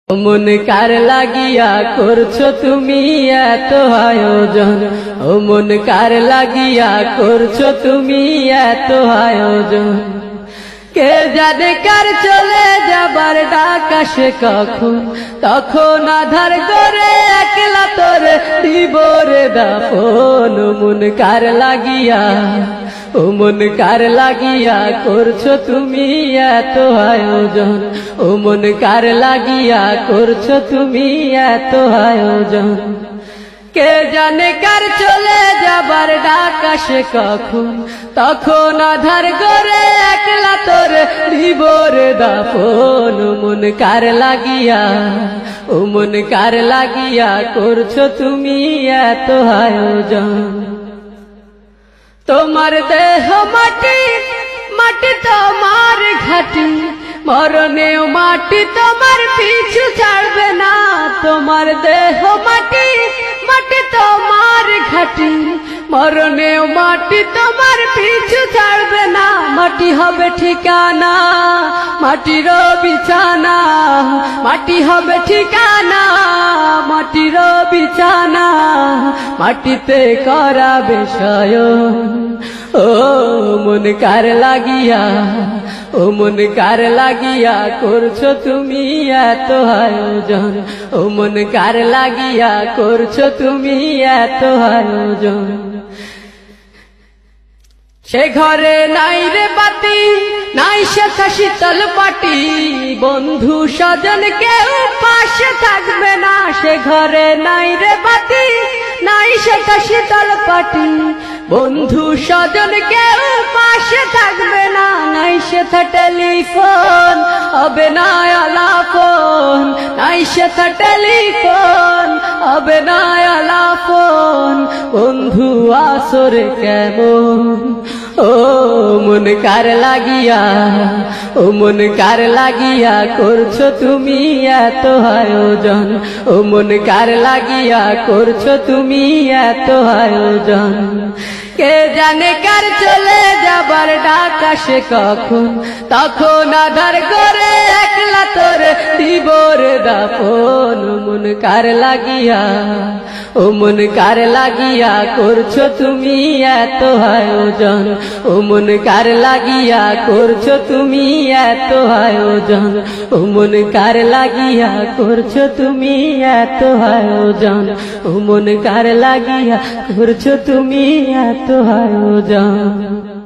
মন কার লাগিয়া করছো তুমি এত আয়োজন, ও মন কার লাগিয়া করছো তুমি এত আয়োজন। কে জানে কার চলে যাবার ডাক আসে কখন, তখন আধার করে একলা তোর দিব রে দাফন। ও মন কার লাগিয়া, ও মন কার লাগিয়া করছো তুমি এত আয়োজন, ও মন কার লাগিয়া করছো তুমি এত আয়োজন। কে জানে কার চলে যাবার ডাক আসে কখন, তখন আধার করে একলা তোর দিব রে দাফন। ও মন কার লাগিয়া, ও মন কার লাগিয়া করছো তুমি এত আয়োজন। তোমার দেহ মাটি, মাটি তোমার ঘাটি, মরণেও মাটি তোমার পিছু ছাড়বে না। তোমার দেহ মাটি, মাটি তোমার ঘাটি, মরণেও মাটি তোমার পিছু ছাড়বে না। মাটি হবে ঠিকানা, মাটির বিছানা, মাটি হবে ঠিকানা, মাটির বিছানা, মাটিতে করাবে শয়ন। ও মন কার লাগিয়া, ও মন কার লাগিয়া করছো তুমি এত আয়োজন, ও মন কার লাগিয়া করছো তুমি এত আয়োজন। সে ঘরে নাই রে বাতি, নাই সেথা শীতল পাটি, বন্ধু স্বজন কেউ পাশে থাকবে না। সে ঘরে নাই রে বাতি, নাই সেথা শীতল পাটি, বন্ধু স্বজন কেউ পাশে থাকবে না। নাই সেথা টেলিফোন, হবে না আলাপন, নাই সেথা টেলিফোন, হবে না আলাপন। বন্ধু আসরে কেমন, ও মন কার লাগিয়া, ও মন কার লাগিয়া করছো তুমি এত আয়োজন, ও মন কার লাগিয়া করছো তুমি এত আয়োজন। কে জানে কার চলে যাবার ডাক আসে কখন, তখন আধার করে একলা তোর দিব রে দাফন। ও মন কার লাগিয়া, ও মন কার লাগিয়া করছো তুমি এত আয়োজন, ও মন কার লাগিয়া করছো তুমি এত আয়োজন, ও মন কার লাগিয়া করছো তুমি এত আয়োজন, ও মন কার লাগিয়া করছো তুমি এত আয়োজন।